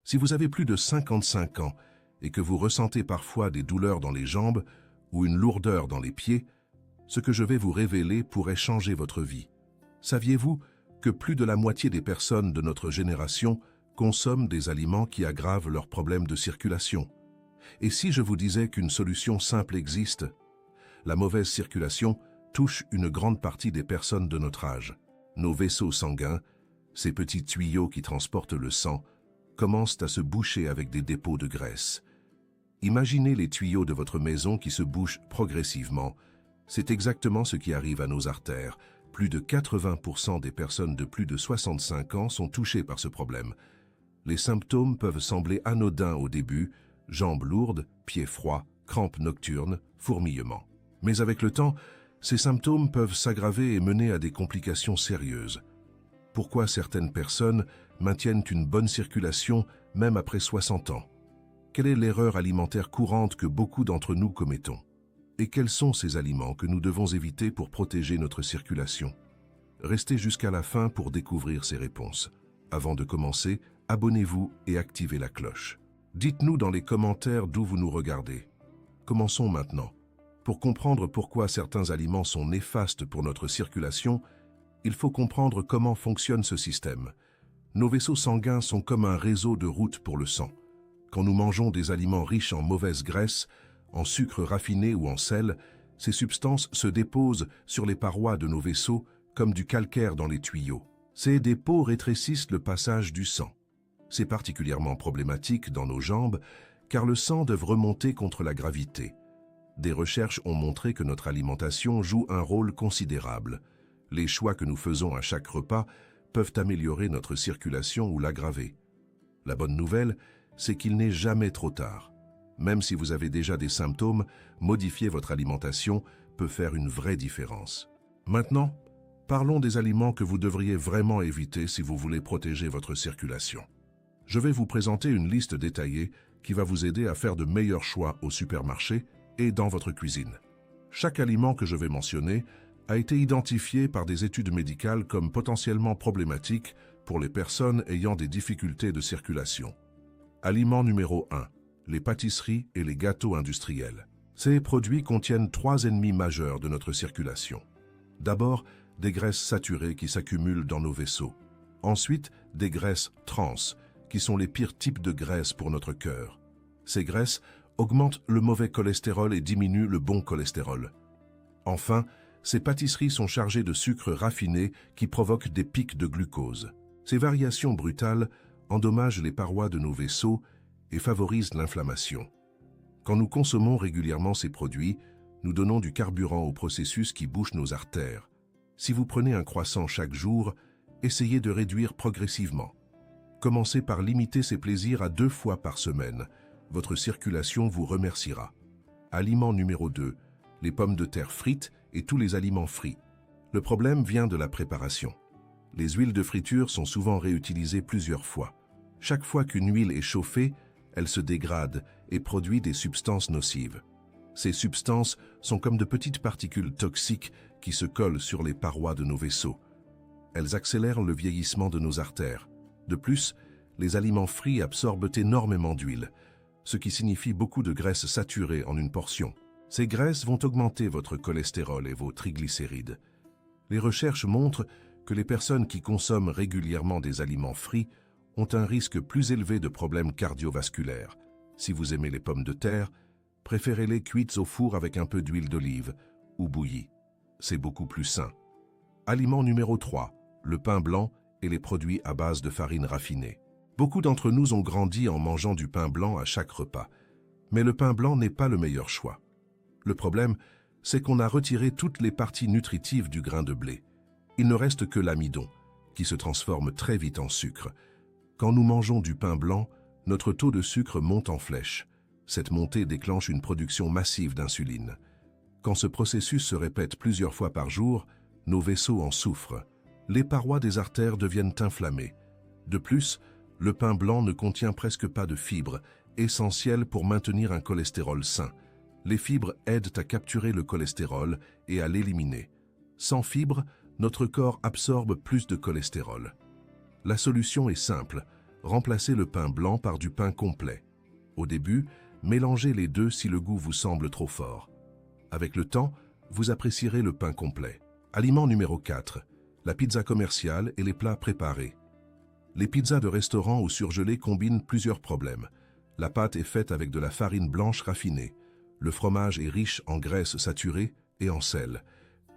Si vous avez plus de 55 ans et que vous ressentez parfois des douleurs dans les jambes ou une lourdeur dans les pieds, ce que je vais vous révéler pourrait changer votre vie. Saviez-vous que plus de la moitié des personnes de notre génération consomment des aliments qui aggravent leurs problèmes de circulation? Et si je vous disais qu'une solution simple existe? La mauvaise circulation touche une grande partie des personnes de notre âge. Nos vaisseaux sanguins, ces petits tuyaux qui transportent le sang, commencent à se boucher avec des dépôts de graisse. Imaginez les tuyaux de votre maison qui se bouchent progressivement. C'est exactement ce qui arrive à nos artères. Plus de 80% des personnes de plus de 65 ans sont touchées par ce problème. Les symptômes peuvent sembler anodins au début, jambes lourdes, pieds froids, crampes nocturnes, fourmillements. Mais avec le temps, ces symptômes peuvent s'aggraver et mener à des complications sérieuses. Pourquoi certaines personnes maintiennent une bonne circulation même après 60 ans? Quelle est l'erreur alimentaire courante que beaucoup d'entre nous commettons? Et quels sont ces aliments que nous devons éviter pour protéger notre circulation? Restez jusqu'à la fin pour découvrir ces réponses. Avant de commencer, abonnez-vous et activez la cloche. Dites-nous dans les commentaires d'où vous nous regardez. Commençons maintenant. Pour comprendre pourquoi certains aliments sont néfastes pour notre circulation, il faut comprendre comment fonctionne ce système. Nos vaisseaux sanguins sont comme un réseau de routes pour le sang. Quand nous mangeons des aliments riches en mauvaise graisse, en sucre raffiné ou en sel, ces substances se déposent sur les parois de nos vaisseaux comme du calcaire dans les tuyaux. Ces dépôts rétrécissent le passage du sang. C'est particulièrement problématique dans nos jambes car le sang doit remonter contre la gravité. Des recherches ont montré que notre alimentation joue un rôle considérable. Les choix que nous faisons à chaque repas peuvent améliorer notre circulation ou l'aggraver. La bonne nouvelle, c'est qu'il n'est jamais trop tard. Même si vous avez déjà des symptômes, modifier votre alimentation peut faire une vraie différence. Maintenant, parlons des aliments que vous devriez vraiment éviter si vous voulez protéger votre circulation. Je vais vous présenter une liste détaillée qui va vous aider à faire de meilleurs choix au supermarché et dans votre cuisine. Chaque aliment que je vais mentionner a été identifié par des études médicales comme potentiellement problématique pour les personnes ayant des difficultés de circulation. Aliment numéro 1. Les pâtisseries et les gâteaux industriels. Ces produits contiennent 3 ennemis majeurs de notre circulation. D'abord, des graisses saturées qui s'accumulent dans nos vaisseaux. Ensuite, des graisses trans, qui sont les pires types de graisses pour notre cœur. Ces graisses augmentent le mauvais cholestérol et diminuent le bon cholestérol. Enfin, ces pâtisseries sont chargées de sucre raffiné qui provoquent des pics de glucose. Ces variations brutales endommagent les parois de nos vaisseaux et favorisent l'inflammation. Quand nous consommons régulièrement ces produits, nous donnons du carburant au processus qui bouche nos artères. Si vous prenez un croissant chaque jour, essayez de réduire progressivement. Commencez par limiter ces plaisirs à 2 fois par semaine. Votre circulation vous remerciera. Aliment numéro 2. Les pommes de terre frites et tous les aliments frits. Le problème vient de la préparation. Les huiles de friture sont souvent réutilisées plusieurs fois. Chaque fois qu'une huile est chauffée, elle se dégrade et produit des substances nocives. Ces substances sont comme de petites particules toxiques qui se collent sur les parois de nos vaisseaux. Elles accélèrent le vieillissement de nos artères. De plus, les aliments frits absorbent énormément d'huile, ce qui signifie beaucoup de graisses saturées en une portion. Ces graisses vont augmenter votre cholestérol et vos triglycérides. Les recherches montrent que les personnes qui consomment régulièrement des aliments frits ont un risque plus élevé de problèmes cardiovasculaires. Si vous aimez les pommes de terre, préférez-les cuites au four avec un peu d'huile d'olive ou bouillies. C'est beaucoup plus sain. Aliment numéro 3. Le pain blanc et les produits à base de farine raffinée. Beaucoup d'entre nous ont grandi en mangeant du pain blanc à chaque repas. Mais le pain blanc n'est pas le meilleur choix. Le problème, c'est qu'on a retiré toutes les parties nutritives du grain de blé. Il ne reste que l'amidon, qui se transforme très vite en sucre. Quand nous mangeons du pain blanc, notre taux de sucre monte en flèche. Cette montée déclenche une production massive d'insuline. Quand ce processus se répète plusieurs fois par jour, nos vaisseaux en souffrent. Les parois des artères deviennent inflammées. De plus, le pain blanc ne contient presque pas de fibres, essentielles pour maintenir un cholestérol sain. Les fibres aident à capturer le cholestérol et à l'éliminer. Sans fibres, notre corps absorbe plus de cholestérol. La solution est simple, remplacez le pain blanc par du pain complet. Au début, mélangez les deux si le goût vous semble trop fort. Avec le temps, vous apprécierez le pain complet. Aliment numéro 4. La pizza commerciale et les plats préparés. Les pizzas de restaurant ou surgelées combinent plusieurs problèmes. La pâte est faite avec de la farine blanche raffinée. Le fromage est riche en graisses saturées et en sel.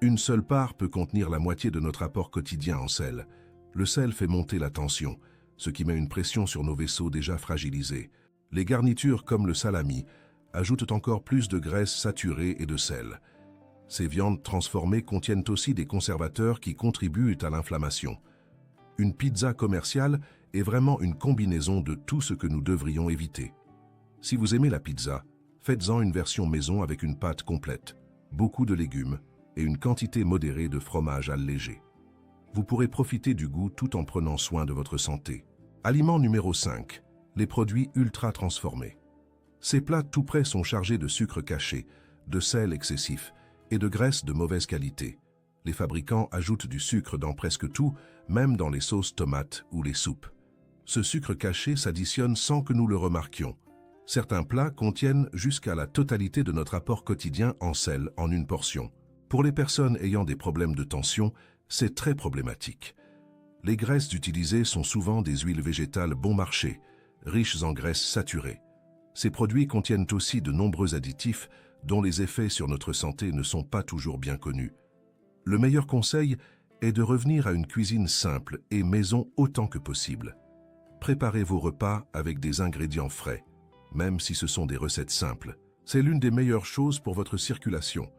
Une seule part peut contenir la moitié de notre apport quotidien en sel. Le sel fait monter la tension, ce qui met une pression sur nos vaisseaux déjà fragilisés. Les garnitures comme le salami ajoutent encore plus de graisse saturée et de sel. Ces viandes transformées contiennent aussi des conservateurs qui contribuent à l'inflammation. Une pizza commerciale est vraiment une combinaison de tout ce que nous devrions éviter. Si vous aimez la pizza, faites-en une version maison avec une pâte complète, beaucoup de légumes et une quantité modérée de fromage allégé. Vous pourrez profiter du goût tout en prenant soin de votre santé. Aliment numéro 5. Les produits ultra transformés. Ces plats tout prêts sont chargés de sucre caché, de sel excessif et de graisse de mauvaise qualité. Les fabricants ajoutent du sucre dans presque tout, même dans les sauces tomates ou les soupes. Ce sucre caché s'additionne sans que nous le remarquions. Certains plats contiennent jusqu'à la totalité de notre apport quotidien en sel en une portion. Pour les personnes ayant des problèmes de tension, c'est très problématique. Les graisses utilisées sont souvent des huiles végétales bon marché, riches en graisses saturées. Ces produits contiennent aussi de nombreux additifs dont les effets sur notre santé ne sont pas toujours bien connus. Le meilleur conseil est de revenir à une cuisine simple et maison autant que possible. Préparez vos repas avec des ingrédients frais, même si ce sont des recettes simples. C'est l'une des meilleures choses pour votre circulation.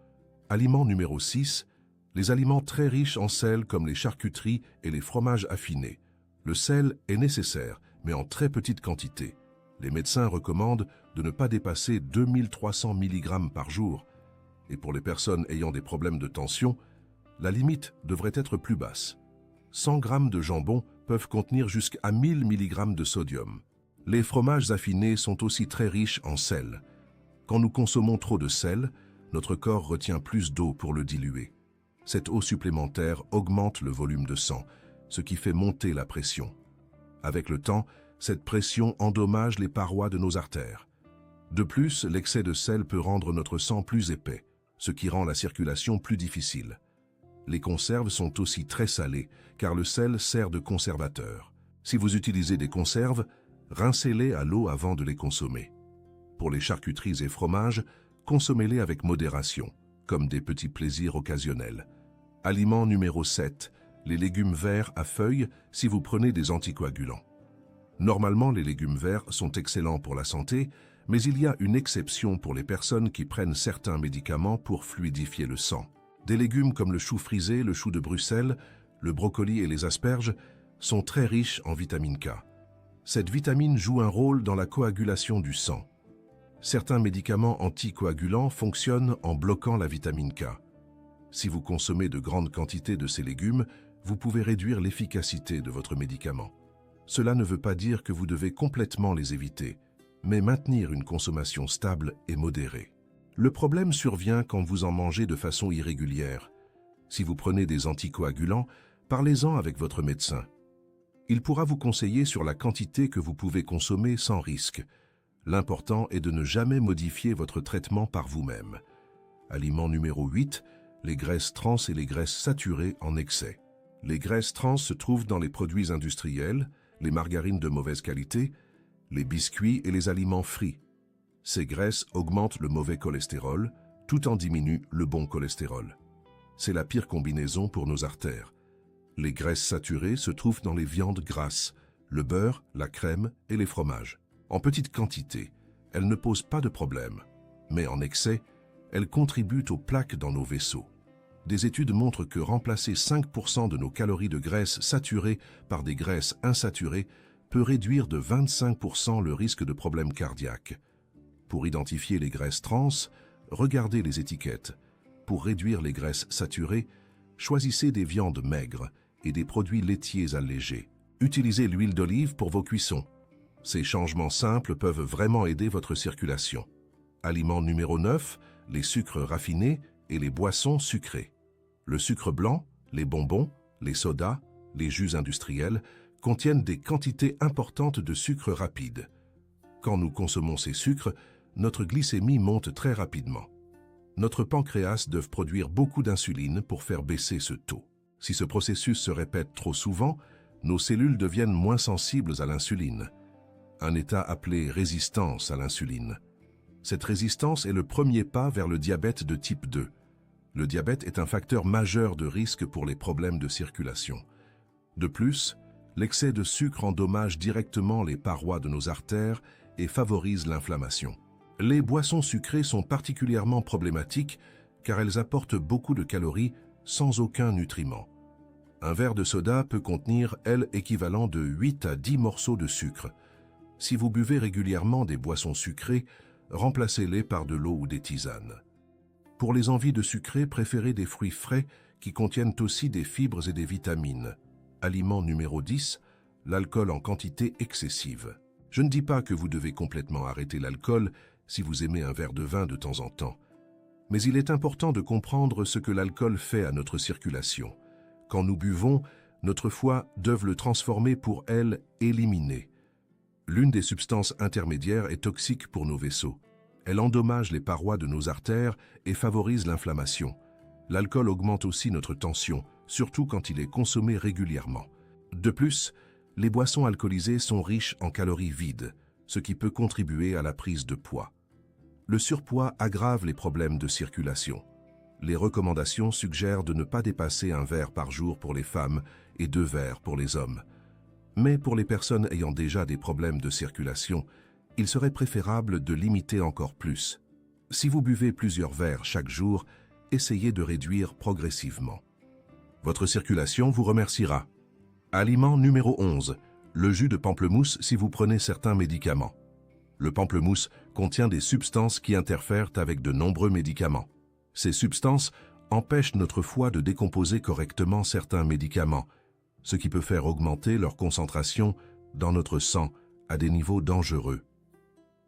Aliment numéro 6. Les aliments très riches en sel comme les charcuteries et les fromages affinés. Le sel est nécessaire, mais en très petite quantité. Les médecins recommandent de ne pas dépasser 2300 mg par jour. Et pour les personnes ayant des problèmes de tension, la limite devrait être plus basse. 100 g de jambon peuvent contenir jusqu'à 1000 mg de sodium. Les fromages affinés sont aussi très riches en sel. Quand nous consommons trop de sel, notre corps retient plus d'eau pour le diluer. Cette eau supplémentaire augmente le volume de sang, ce qui fait monter la pression. Avec le temps, cette pression endommage les parois de nos artères. De plus, l'excès de sel peut rendre notre sang plus épais, ce qui rend la circulation plus difficile. Les conserves sont aussi très salées, car le sel sert de conservateur. Si vous utilisez des conserves, rincez-les à l'eau avant de les consommer. Pour les charcuteries et fromages, consommez-les avec modération, comme des petits plaisirs occasionnels. Aliment numéro 7. Les légumes verts à feuilles si vous prenez des anticoagulants. Normalement, les légumes verts sont excellents pour la santé, mais il y a une exception pour les personnes qui prennent certains médicaments pour fluidifier le sang. Des légumes comme le chou frisé, le chou de Bruxelles, le brocoli et les asperges sont très riches en vitamine K. Cette vitamine joue un rôle dans la coagulation du sang. Certains médicaments anticoagulants fonctionnent en bloquant la vitamine K. Si vous consommez de grandes quantités de ces légumes, vous pouvez réduire l'efficacité de votre médicament. Cela ne veut pas dire que vous devez complètement les éviter, mais maintenir une consommation stable et modérée. Le problème survient quand vous en mangez de façon irrégulière. Si vous prenez des anticoagulants, parlez-en avec votre médecin. Il pourra vous conseiller sur la quantité que vous pouvez consommer sans risque. L'important est de ne jamais modifier votre traitement par vous-même. Aliment numéro 8, les graisses trans et les graisses saturées en excès. Les graisses trans se trouvent dans les produits industriels, les margarines de mauvaise qualité, les biscuits et les aliments frits. Ces graisses augmentent le mauvais cholestérol, tout en diminuent le bon cholestérol. C'est la pire combinaison pour nos artères. Les graisses saturées se trouvent dans les viandes grasses, le beurre, la crème et les fromages. En petite quantité, elles ne posent pas de problème, mais en excès, elles contribuent aux plaques dans nos vaisseaux. Des études montrent que remplacer 5% de nos calories de graisse saturées par des graisses insaturées peut réduire de 25% le risque de problèmes cardiaques. Pour identifier les graisses trans, regardez les étiquettes. Pour réduire les graisses saturées, choisissez des viandes maigres et des produits laitiers allégés. Utilisez l'huile d'olive pour vos cuissons. Ces changements simples peuvent vraiment aider votre circulation. Aliment numéro 9, les sucres raffinés et les boissons sucrées. Le sucre blanc, les bonbons, les sodas, les jus industriels contiennent des quantités importantes de sucre rapide. Quand nous consommons ces sucres, notre glycémie monte très rapidement. Notre pancréas doit produire beaucoup d'insuline pour faire baisser ce taux. Si ce processus se répète trop souvent, nos cellules deviennent moins sensibles à l'insuline, un état appelé résistance à l'insuline. Cette résistance est le premier pas vers le diabète de type 2. Le diabète est un facteur majeur de risque pour les problèmes de circulation. De plus, l'excès de sucre endommage directement les parois de nos artères et favorise l'inflammation. Les boissons sucrées sont particulièrement problématiques car elles apportent beaucoup de calories sans aucun nutriment. Un verre de soda peut contenir, équivalent de 8 à 10 morceaux de sucre. Si vous buvez régulièrement des boissons sucrées, remplacez-les par de l'eau ou des tisanes. Pour les envies de sucré, préférez des fruits frais qui contiennent aussi des fibres et des vitamines. Aliment numéro 10, l'alcool en quantité excessive. Je ne dis pas que vous devez complètement arrêter l'alcool si vous aimez un verre de vin de temps en temps. Mais il est important de comprendre ce que l'alcool fait à notre circulation. Quand nous buvons, notre foie doit le transformer pour, éliminer. L'une des substances intermédiaires est toxique pour nos vaisseaux. Elle endommage les parois de nos artères et favorise l'inflammation. L'alcool augmente aussi notre tension, surtout quand il est consommé régulièrement. De plus, les boissons alcoolisées sont riches en calories vides, ce qui peut contribuer à la prise de poids. Le surpoids aggrave les problèmes de circulation. Les recommandations suggèrent de ne pas dépasser un verre par jour pour les femmes et 2 verres pour les hommes. Mais pour les personnes ayant déjà des problèmes de circulation, il serait préférable de limiter encore plus. Si vous buvez plusieurs verres chaque jour, essayez de réduire progressivement. Votre circulation vous remerciera. Aliment numéro 11, le jus de pamplemousse si vous prenez certains médicaments. Le pamplemousse contient des substances qui interfèrent avec de nombreux médicaments. Ces substances empêchent notre foie de décomposer correctement certains médicaments, ce qui peut faire augmenter leur concentration dans notre sang à des niveaux dangereux.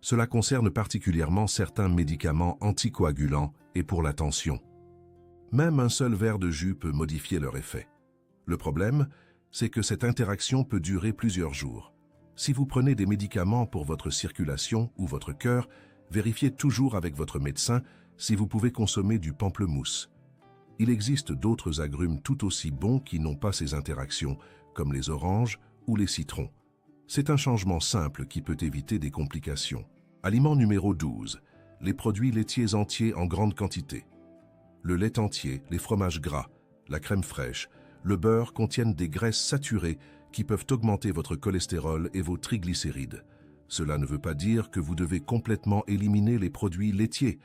Cela concerne particulièrement certains médicaments anticoagulants et pour la tension. Même un seul verre de jus peut modifier leur effet. Le problème, c'est que cette interaction peut durer plusieurs jours. Si vous prenez des médicaments pour votre circulation ou votre cœur, vérifiez toujours avec votre médecin si vous pouvez consommer du pamplemousse. Il existe d'autres agrumes tout aussi bons qui n'ont pas ces interactions, comme les oranges ou les citrons. C'est un changement simple qui peut éviter des complications. Aliment numéro 12, les produits laitiers entiers en grande quantité. Le lait entier, les fromages gras, la crème fraîche, le beurre contiennent des graisses saturées qui peuvent augmenter votre cholestérol et vos triglycérides. Cela ne veut pas dire que vous devez complètement éliminer les produits laitiers,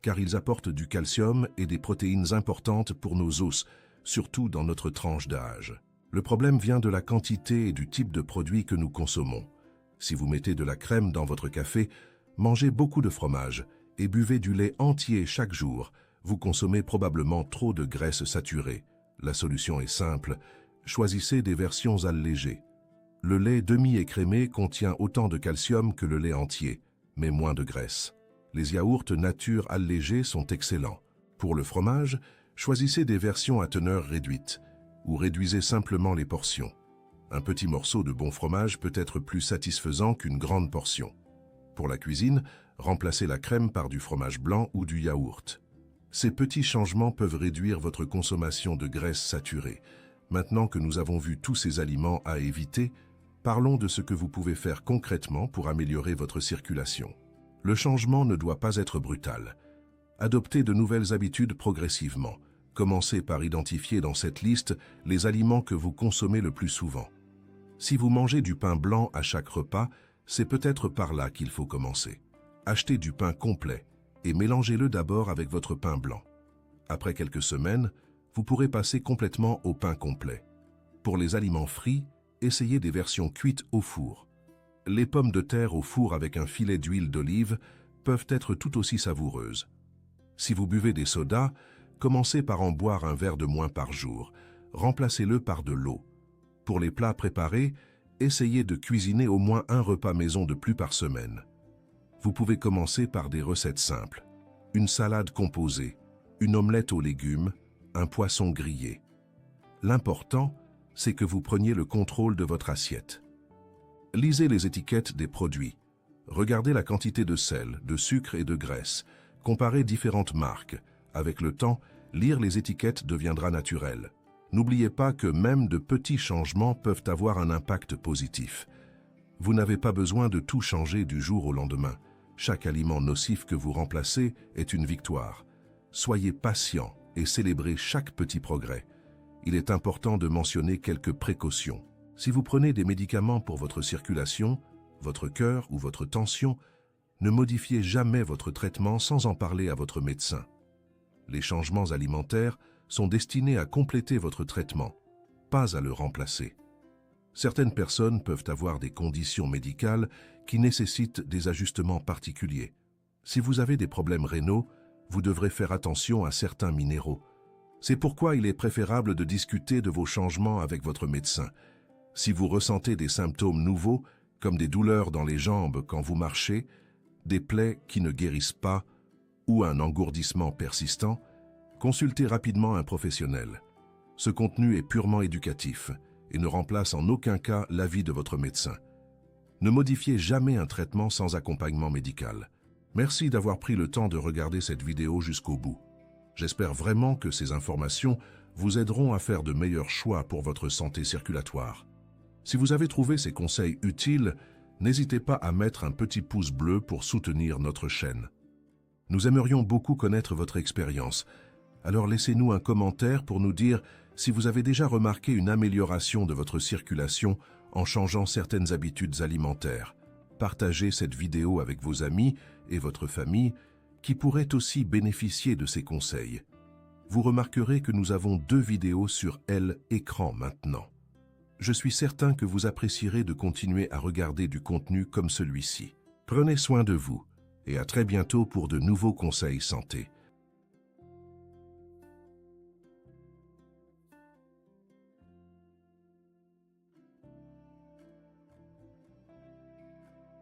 car ils apportent du calcium et des protéines importantes pour nos os, surtout dans notre tranche d'âge. Le problème vient de la quantité et du type de produit que nous consommons. Si vous mettez de la crème dans votre café, mangez beaucoup de fromage et buvez du lait entier chaque jour, vous consommez probablement trop de graisses saturées. La solution est simple, choisissez des versions allégées. Le lait demi-écrémé contient autant de calcium que le lait entier, mais moins de graisse. Les yaourts nature allégés sont excellents. Pour le fromage, choisissez des versions à teneur réduite ou réduisez simplement les portions. Un petit morceau de bon fromage peut être plus satisfaisant qu'une grande portion. Pour la cuisine, remplacez la crème par du fromage blanc ou du yaourt. Ces petits changements peuvent réduire votre consommation de graisses saturées. Maintenant que nous avons vu tous ces aliments à éviter, parlons de ce que vous pouvez faire concrètement pour améliorer votre circulation. Le changement ne doit pas être brutal. Adoptez de nouvelles habitudes progressivement. Commencez par identifier dans cette liste les aliments que vous consommez le plus souvent. Si vous mangez du pain blanc à chaque repas, c'est peut-être par là qu'il faut commencer. Achetez du pain complet et mélangez-le d'abord avec votre pain blanc. Après quelques semaines, vous pourrez passer complètement au pain complet. Pour les aliments frits, essayez des versions cuites au four. Les pommes de terre au four avec un filet d'huile d'olive peuvent être tout aussi savoureuses. Si vous buvez des sodas, commencez par en boire un verre de moins par jour. Remplacez-le par de l'eau. Pour les plats préparés, essayez de cuisiner au moins un repas maison de plus par semaine. Vous pouvez commencer par des recettes simples. Une salade composée, une omelette aux légumes, un poisson grillé. L'important, c'est que vous preniez le contrôle de votre assiette. Lisez les étiquettes des produits. Regardez la quantité de sel, de sucre et de graisse. Comparez différentes marques. Avec le temps, lire les étiquettes deviendra naturel. N'oubliez pas que même de petits changements peuvent avoir un impact positif. Vous n'avez pas besoin de tout changer du jour au lendemain. Chaque aliment nocif que vous remplacez est une victoire. Soyez patient et célébrez chaque petit progrès. Il est important de mentionner quelques précautions. Si vous prenez des médicaments pour votre circulation, votre cœur ou votre tension, ne modifiez jamais votre traitement sans en parler à votre médecin. Les changements alimentaires sont destinés à compléter votre traitement, pas à le remplacer. Certaines personnes peuvent avoir des conditions médicales qui nécessitent des ajustements particuliers. Si vous avez des problèmes rénaux, vous devrez faire attention à certains minéraux. C'est pourquoi il est préférable de discuter de vos changements avec votre médecin. Si vous ressentez des symptômes nouveaux, comme des douleurs dans les jambes quand vous marchez, des plaies qui ne guérissent pas ou un engourdissement persistant, consultez rapidement un professionnel. Ce contenu est purement éducatif et ne remplace en aucun cas l'avis de votre médecin. Ne modifiez jamais un traitement sans accompagnement médical. Merci d'avoir pris le temps de regarder cette vidéo jusqu'au bout. J'espère vraiment que ces informations vous aideront à faire de meilleurs choix pour votre santé circulatoire. Si vous avez trouvé ces conseils utiles, n'hésitez pas à mettre un petit pouce bleu pour soutenir notre chaîne. Nous aimerions beaucoup connaître votre expérience. Alors laissez-nous un commentaire pour nous dire si vous avez déjà remarqué une amélioration de votre circulation en changeant certaines habitudes alimentaires. Partagez cette vidéo avec vos amis et votre famille qui pourraient aussi bénéficier de ces conseils. Vous remarquerez que nous avons 2 vidéos sur l'écran maintenant. Je suis certain que vous apprécierez de continuer à regarder du contenu comme celui-ci. Prenez soin de vous et à très bientôt pour de nouveaux conseils santé.